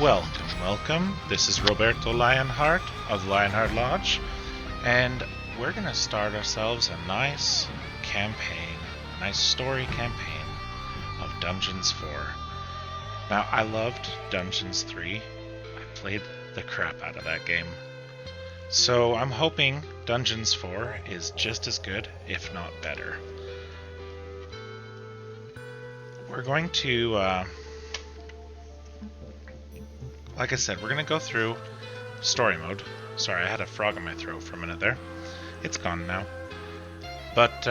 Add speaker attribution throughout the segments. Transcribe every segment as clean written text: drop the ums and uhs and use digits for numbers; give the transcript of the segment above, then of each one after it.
Speaker 1: Welcome, welcome. This is Roberto Lionheart of Lionheart Lodge, and we're going to start ourselves a nice campaign, a nice story campaign of Dungeons 4. Now, I loved Dungeons 3. I played the crap out of that game. So I'm hoping Dungeons 4 is just as good, if not better. We're going to, like I said, we're going to go through story mode. Sorry, I had a frog in my throat for a minute there. It's gone now. But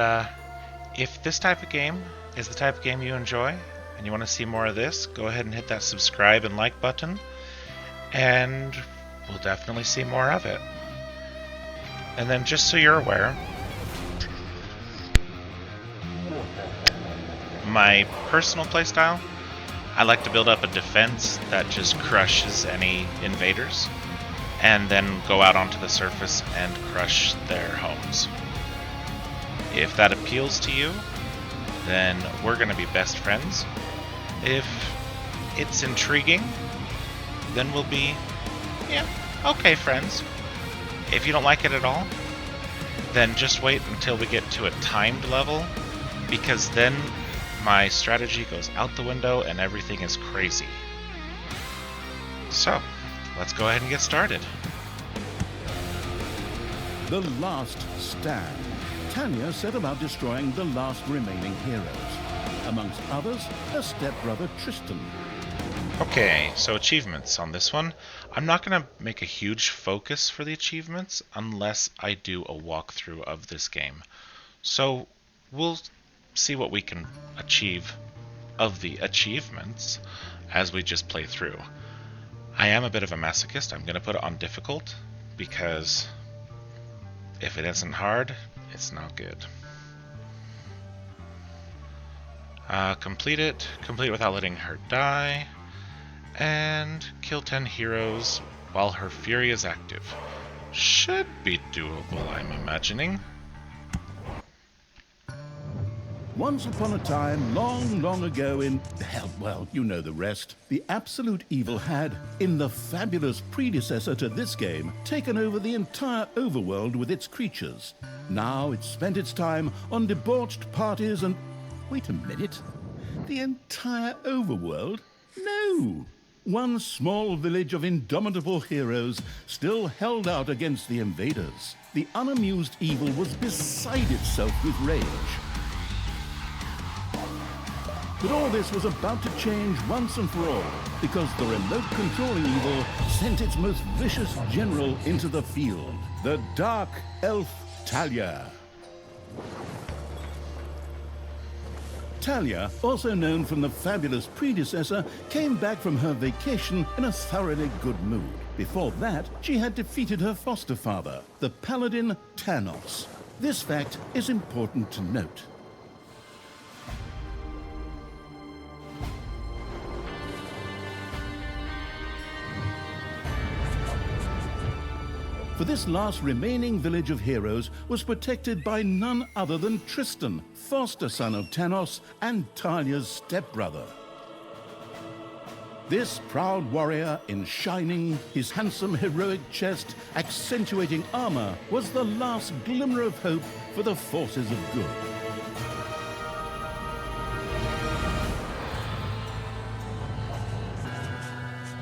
Speaker 1: if this type of game is the type of game you enjoy, and you want to see more of this, go ahead and hit that subscribe and like button, and we'll definitely see more of it. And then just so you're aware, my personal playstyle, I like to build up a defense that just crushes any invaders, and then go out onto the surface and crush their homes. If that appeals to you, then we're going to be best friends. If it's intriguing, then we'll be, okay friends. If you don't like it at all, then just wait until we get to a timed level, because then my strategy goes out the window and everything is crazy. So, let's go ahead and get started.
Speaker 2: The Last Stand. Tanya set about destroying the last remaining heroes. Amongst others, her stepbrother Tristan.
Speaker 1: Okay, so achievements on this one. I'm not going to make a huge focus for the achievements unless I do a walkthrough of this game. So we'll see what we can achieve of the achievements as we just play through. I am a bit of a masochist. I'm going to put it on difficult because if it isn't hard, it's not good. Complete it. Complete without letting her die. And kill 10 heroes while her fury is active. Should be doable, I'm imagining.
Speaker 2: Once upon a time, long, long ago in, well, you know the rest, the absolute evil had, in the fabulous predecessor to this game, taken over the entire overworld with its creatures. Now it's spent its time on debauched parties and... Wait a minute. The entire overworld? No! One small village of indomitable heroes still held out against the invaders. The unamused evil was beside itself with rage. But all this was about to change once and for all, because the remote controlling evil sent its most vicious general into the field, the Dark Elf Talia. Talia, also known from the fabulous predecessor, came back from her vacation in a thoroughly good mood. Before that, she had defeated her foster father, the paladin Tanos. This fact is important to note. For this last remaining village of heroes was protected by none other than Tristan, foster son of Tanos and Talia's stepbrother. This proud warrior in shining, his handsome heroic chest accentuating armor, was the last glimmer of hope for the forces of good.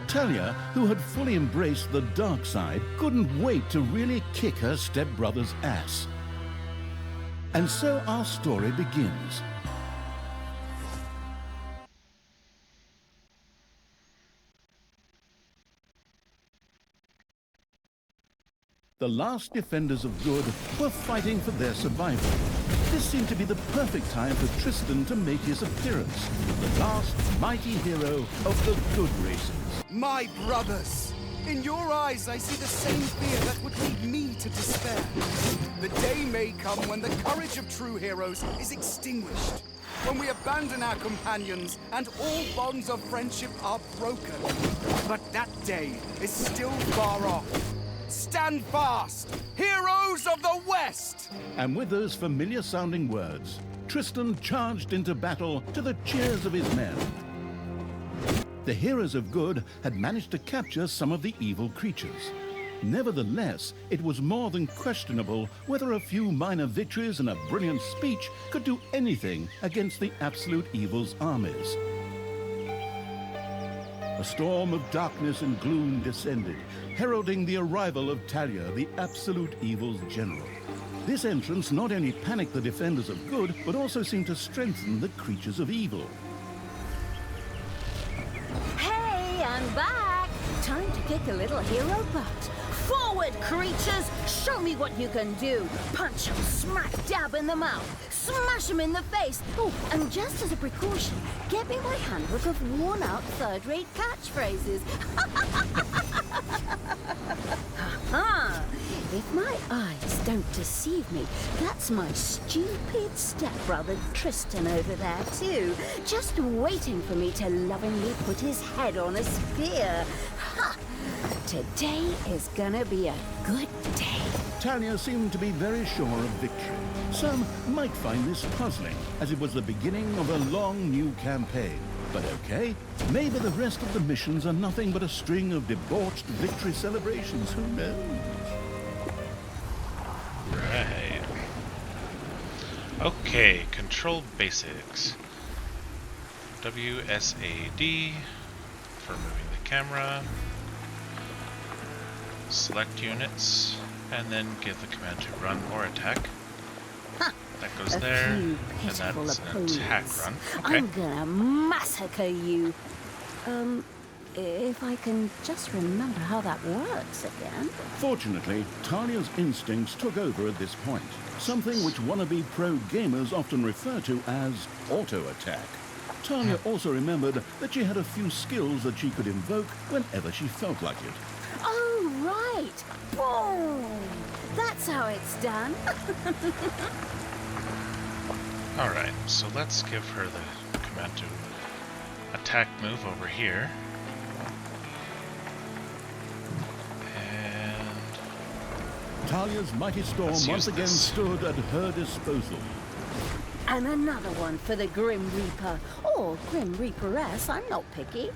Speaker 2: Talia, who had fully embraced the dark side, couldn't wait to really kick her stepbrother's ass. And so our story begins. The last defenders of good were fighting for their survival. This seemed to be the perfect time for Tristan to make his appearance, the last mighty hero of the good races.
Speaker 3: My brothers! In your eyes, I see the same fear that would lead me to despair. The day may come when the courage of true heroes is extinguished, when we abandon our companions and all bonds of friendship are broken. But that day is still far off. Stand fast, heroes of the West!
Speaker 2: And with those familiar-sounding words, Tristan charged into battle to the cheers of his men. the heroes of good had managed to capture some of the evil creatures. Nevertheless, it was more than questionable whether a few minor victories and a brilliant speech could do anything against the absolute evil's armies. A storm of darkness and gloom descended, heralding the arrival of Talia, the absolute evil's general. This entrance not only panicked the defenders of good, but also seemed to strengthen the creatures of evil.
Speaker 4: Hey, I'm back! Time to kick a little hero butt. Forward, creatures! Show me what you can do! Punch them smack dab in the mouth! Smash them in the face! Oh, and just as a precaution, get me my handbook of worn-out third-rate catchphrases. Ha-ha! If my eyes don't deceive me, that's my stupid stepbrother Tristan over there too, just waiting for me to lovingly put his head on a spear. Ha! Today is gonna be a good day.
Speaker 2: Talia seemed to be very sure of victory. Some might find this puzzling, as it was the beginning of a long new campaign. But okay, maybe the rest of the missions are nothing but a string of debauched victory celebrations, who knows?
Speaker 1: Right. Okay, control basics. WSAD for moving the camera. Select units, and then give the command to run or attack.
Speaker 4: Ha!
Speaker 1: That goes
Speaker 4: A
Speaker 1: there,
Speaker 4: few
Speaker 1: and
Speaker 4: pitiful
Speaker 1: that's an
Speaker 4: opponents.
Speaker 1: attack run. Okay.
Speaker 4: I'm gonna massacre you. If I can just remember how that works again.
Speaker 2: Fortunately, Talia's instincts took over at this point, something which wannabe pro gamers often refer to as auto-attack. Talia also remembered that she had a few skills that she could invoke whenever she felt like it.
Speaker 4: Oh, right. Boom! That's how it's done.
Speaker 1: Alright, so let's give her the command to attack move over here. And
Speaker 2: Talia's mighty storm
Speaker 1: Let's
Speaker 2: once
Speaker 1: use
Speaker 2: again
Speaker 1: this.
Speaker 2: stood at her disposal.
Speaker 4: And another one for the Grim Reaper. Or Grim Reaperess, I'm not picky.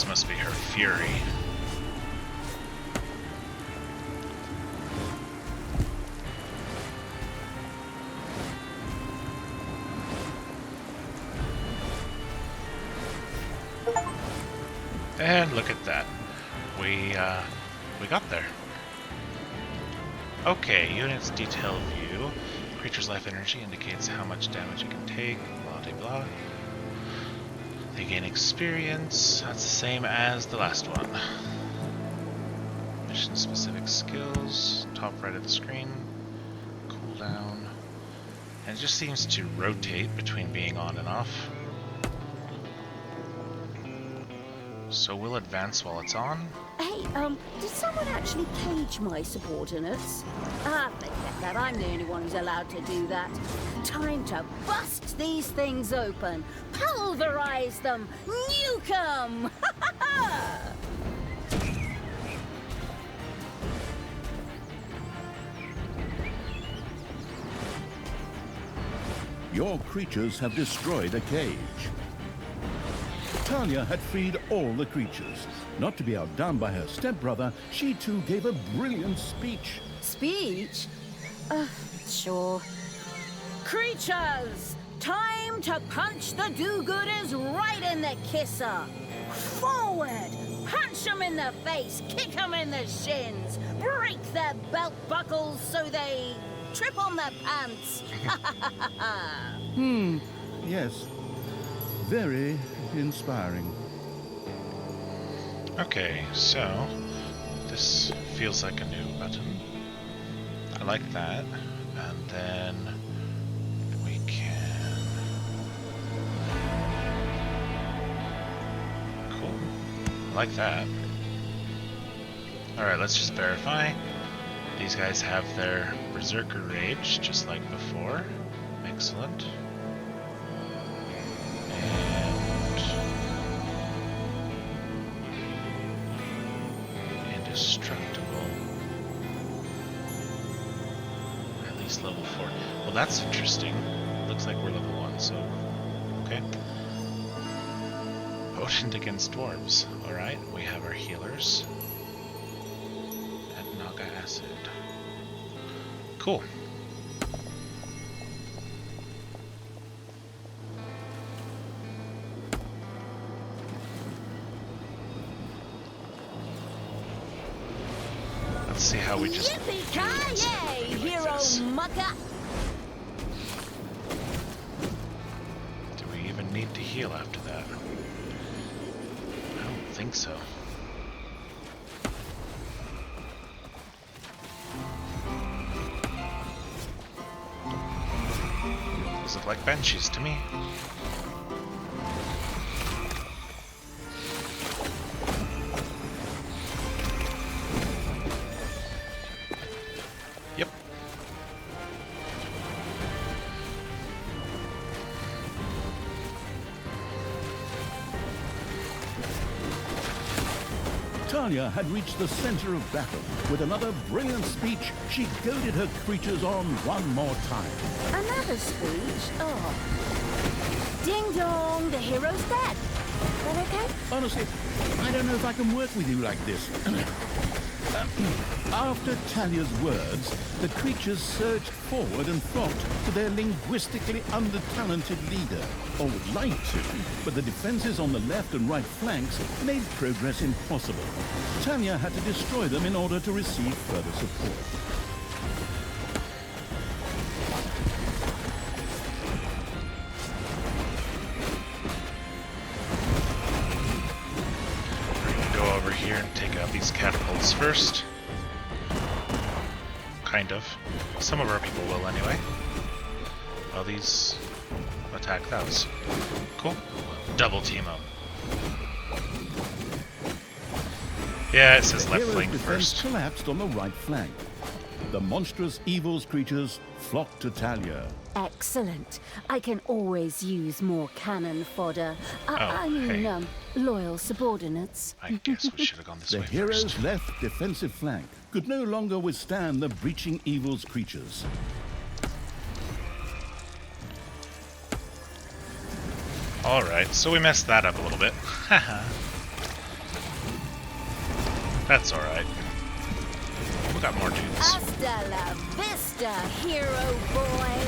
Speaker 1: this must be her fury. And look at that. We got there. Okay, units detail view. Creature's life energy indicates how much damage it can take, blah de blah. They gain experience, that's the same as the last one. Mission specific skills, top right of the screen, cooldown. And it just seems to rotate between being on and off. So we'll advance while it's on.
Speaker 4: Hey, did someone actually cage my subordinates? Ah, forget that. I'm the only one who's allowed to do that. Time to bust these things open. Pulverize them. Nuke them.
Speaker 2: Your creatures have destroyed a cage. Talia had freed all the creatures. Not to be outdone by her stepbrother, she too gave a brilliant speech.
Speaker 4: Speech? Sure. Creatures! Time to punch the do-gooders right in the kisser! Forward! Punch them in the face, kick them in the shins, break their belt buckles so they trip on their pants!
Speaker 2: Yes, very inspiring.
Speaker 1: Okay, so this feels like a new button. I like that. And then we can... Cool. I like that. Alright, let's just verify. These guys have their Berserker Rage, just like before. Excellent. Indestructible. At least level 4. Well, that's interesting. Looks like we're level 1, so Okay. Potioned against dwarves. Alright, we have our healers. And Naga acid. Cool. Let's see how we just
Speaker 4: Yippee-ki-yay, hero mucker!
Speaker 1: Do we even need to heal after that? I don't think so. These look like banshees to me. Yep.
Speaker 2: Talia had reached the center of battle. With another brilliant speech, she goaded her creatures on one more time.
Speaker 4: Another speech? Oh. Ding dong, the hero's dead. Is that okay?
Speaker 2: Honestly, I don't know if I can work with you like this. After Talia's words, the creatures surged forward and flocked to their linguistically under-talented leader. Or would like to, but the defenses on the left and right flanks made progress impossible. Talia had to destroy them in order to receive further support.
Speaker 1: Go over here and take out these catapults first. Kind of. Some of our people will anyway. Well, these attack those. Cool. Double team them. Yeah, it says
Speaker 2: The
Speaker 1: left
Speaker 2: hero's
Speaker 1: flank
Speaker 2: defense
Speaker 1: first.
Speaker 2: collapsed on the right flank. The monstrous evils creatures flocked to Talia.
Speaker 4: Excellent. I can always use more cannon fodder. I mean,
Speaker 1: hey.
Speaker 4: loyal subordinates.
Speaker 1: I guess we should have gone this
Speaker 2: The
Speaker 1: way
Speaker 2: hero's
Speaker 1: first.
Speaker 2: left defensive flank could no longer withstand the breaching evils creatures.
Speaker 1: Alright, so we messed that up a little bit. Haha. That's alright. We got more dudes.
Speaker 4: Hasta la vista, hero boy.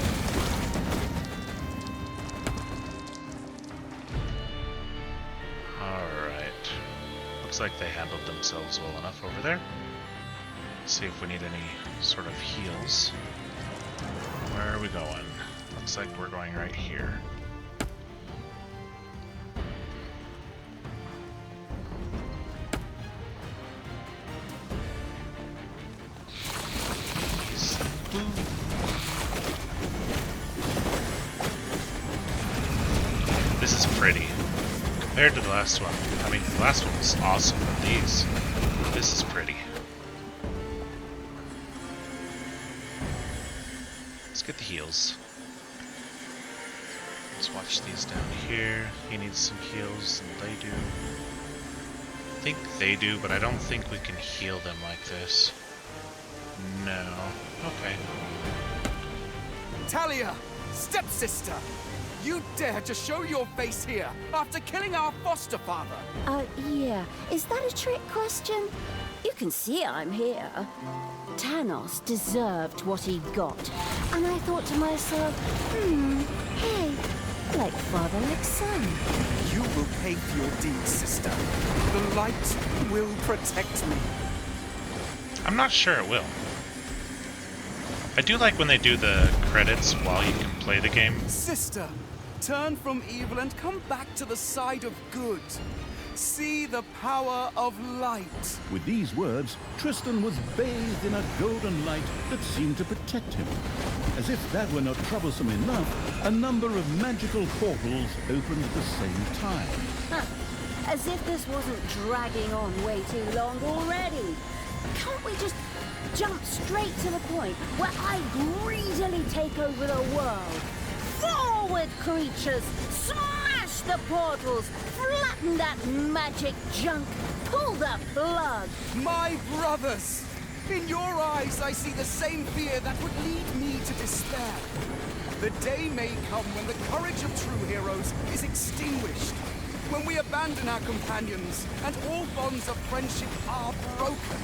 Speaker 1: Alright. Looks like they handled themselves well enough over there. Let's see if we need any sort of heals. Where are we going? Looks like we're going right here. This is pretty. Compared to the last one. I mean, the last one was awesome, but this is pretty. Let's get the heals. Let's watch these down here. He needs some heals, and they do. I think they do, but I don't think we can heal them like this. No. Okay.
Speaker 3: Talia, stepsister, you dare to show your face here after killing our foster father?
Speaker 4: Yeah. Is that a trick question? You can see I'm here. Tanos deserved what he got. And I thought to myself, hey, like father, like son.
Speaker 3: You will pay for your deeds, sister. The light will protect me.
Speaker 1: I'm not sure it will. I do like when they do the credits while you can play the game.
Speaker 3: Sister, turn from evil and come back to the side of good. See the power of light.
Speaker 2: With these words, Tristan was bathed in a golden light that seemed to protect him. As if that were not troublesome enough, a number of magical portals opened at the same time.
Speaker 4: As if this wasn't dragging on way too long already. Can't we just jump straight to the point where I greedily take over the world? Forward, creatures! Smash the portals! Flatten that magic junk! Pull the plug!
Speaker 3: My brothers, In your eyes, I see the same fear that would lead me to despair. The day may come when the courage of true heroes is extinguished, when we abandon our companions and all bonds of friendship are broken.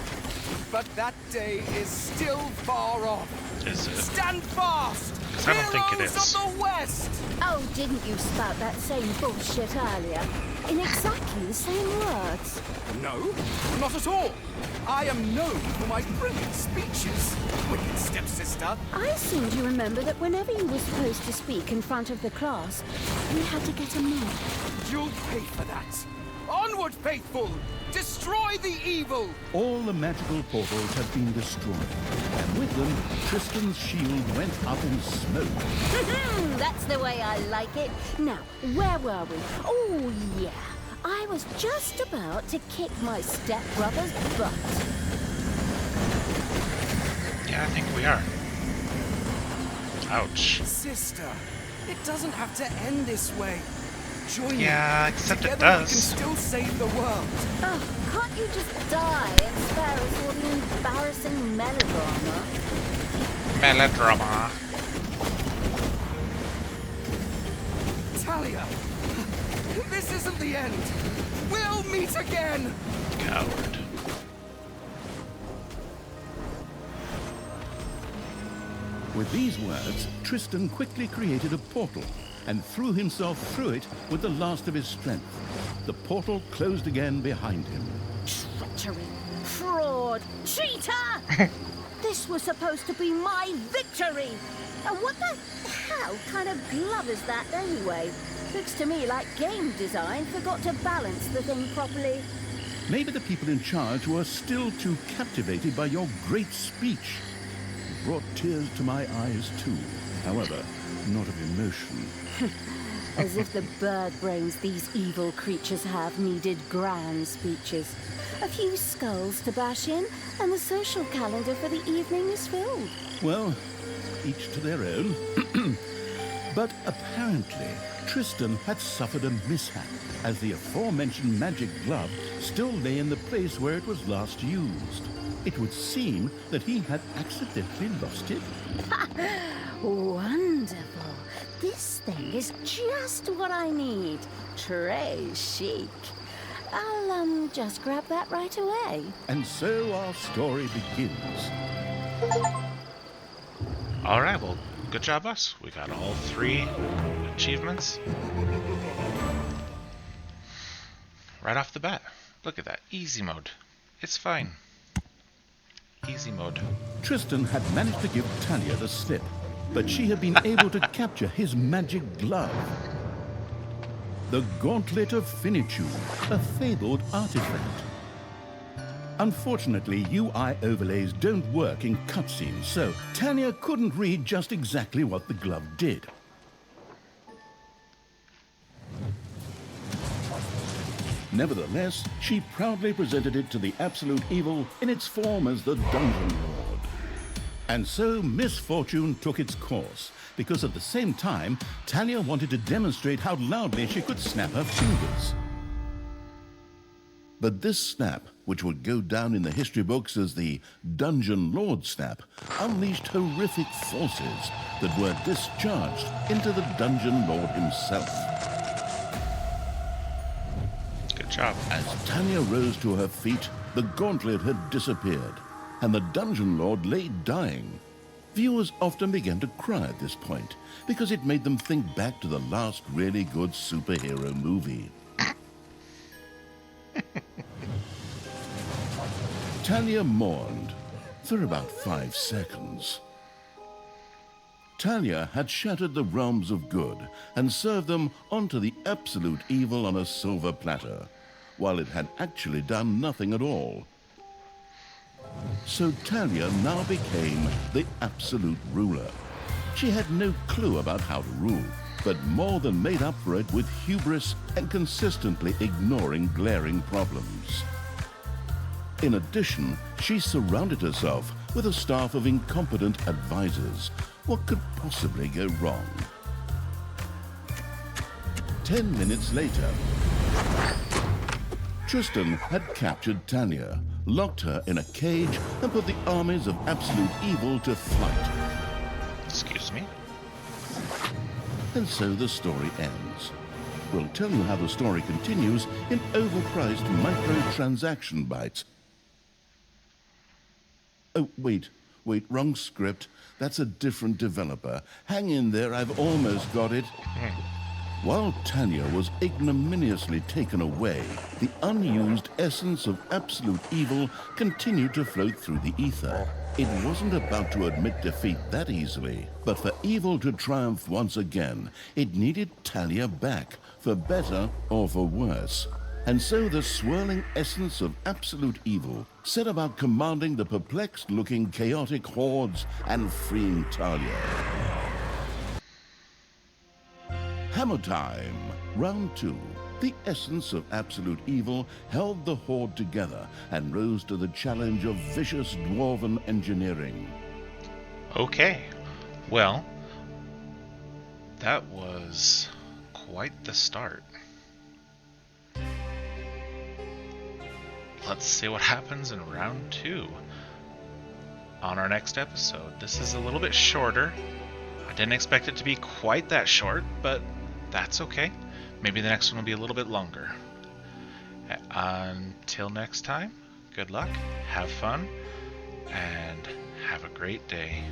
Speaker 3: But that day is still far off.
Speaker 1: Is it?
Speaker 3: Stand fast!
Speaker 1: 'Cause I don't think it
Speaker 3: Heroes
Speaker 1: is.
Speaker 3: of the West!
Speaker 4: Oh, didn't you spout that same bullshit earlier? In exactly the same words.
Speaker 3: No, not at all. I am known for my brilliant speeches, wicked stepsister.
Speaker 4: I seem to remember that whenever you were supposed to speak in front of the class, you had to get a mark.
Speaker 3: You'll pay for that. Onward, faithful! Destroy the evil!
Speaker 2: All the magical portals had been destroyed, and with them, Tristan's shield went up in smoke.
Speaker 4: That's the way I like it. Now, where were we? Oh, yeah. I was just about to kick my stepbrother's butt.
Speaker 1: Yeah, I think we are. Ouch.
Speaker 3: Sister, it doesn't have to end this way. Join
Speaker 1: Yeah,
Speaker 3: me.
Speaker 1: except it
Speaker 3: Together
Speaker 1: does.
Speaker 3: we can still save the world.
Speaker 4: Oh, can't you just die and spare us all the embarrassing melodrama?
Speaker 1: Melodrama.
Speaker 3: Talia, this isn't the end. We'll meet again.
Speaker 1: Coward.
Speaker 2: With these words, Tristan quickly created a portal and threw himself through it with the last of his strength. The portal closed again behind him.
Speaker 4: Treachery, fraud, cheater! This was supposed to be my victory! And what the hell kind of glove is that anyway? Looks to me like game design forgot to balance the thing properly.
Speaker 2: Maybe the people in charge were still too captivated by your great speech. It brought tears to my eyes too. However, not of emotion.
Speaker 4: As if the bird brains these evil creatures have needed grand speeches. A few skulls to bash in, and the social calendar for the evening is filled.
Speaker 2: Well, each to their own. But apparently, Tristan had suffered a mishap, as the aforementioned magic glove still lay in the place where it was last used. It would seem that he had accidentally lost it.
Speaker 4: Wonderful. This thing is just what I need. Très chic. I'll, just grab that right away.
Speaker 2: And so our story begins.
Speaker 1: Alright, well, good job us. We got all 3 achievements. Right off the bat. Look at that. Easy mode. It's fine. Easy mode.
Speaker 2: Tristan had managed to give Talia the slip, but she had been able to capture his magic glove. The Gauntlet of Finitude, a fabled artifact. Unfortunately, UI overlays don't work in cutscenes, so Talia couldn't read just exactly what the glove did. Nevertheless, she proudly presented it to the Absolute Evil in its form as the Dungeon Lord. And so misfortune took its course, because at the same time, Talia wanted to demonstrate how loudly she could snap her fingers. But this snap, which would go down in the history books as the Dungeon Lord snap, unleashed horrific forces that were discharged into the Dungeon Lord himself.
Speaker 1: Good job.
Speaker 2: As Talia rose to her feet, the gauntlet had disappeared, and the Dungeon Lord lay dying. Viewers often began to cry at this point, because it made them think back to the last really good superhero movie. Talia mourned for about 5 seconds. Talia had shattered the realms of good and served them onto the Absolute Evil on a silver platter, while it had actually done nothing at all. So Talia now became the Absolute Ruler. She had no clue about how to rule, but more than made up for it with hubris and consistently ignoring glaring problems. In addition, she surrounded herself with a staff of incompetent advisors. What could possibly go wrong? 10 minutes later, Tristan had captured Talia, locked her in a cage, and put the armies of absolute evil to flight.
Speaker 1: Excuse me?
Speaker 2: And so the story ends. We'll tell you how the story continues in overpriced microtransaction bites. Oh, wait, wrong script. That's a different developer. Hang in there, I've almost got it. While Talia was ignominiously taken away, the unused essence of absolute evil continued to float through the ether. It wasn't about to admit defeat that easily, but for evil to triumph once again, it needed Talia back, for better or for worse. And so the swirling essence of absolute evil set about commanding the perplexed-looking chaotic hordes and freeing Talia. Hammer time! Round 2. The essence of absolute evil held the horde together and rose to the challenge of vicious dwarven engineering.
Speaker 1: Okay. Well, that was quite the start. Let's see what happens in round 2 on our next episode. This is a little bit shorter. I didn't expect it to be quite that short, but that's okay. Maybe the next one will be a little bit longer. Until next time, good luck, have fun, and have a great day.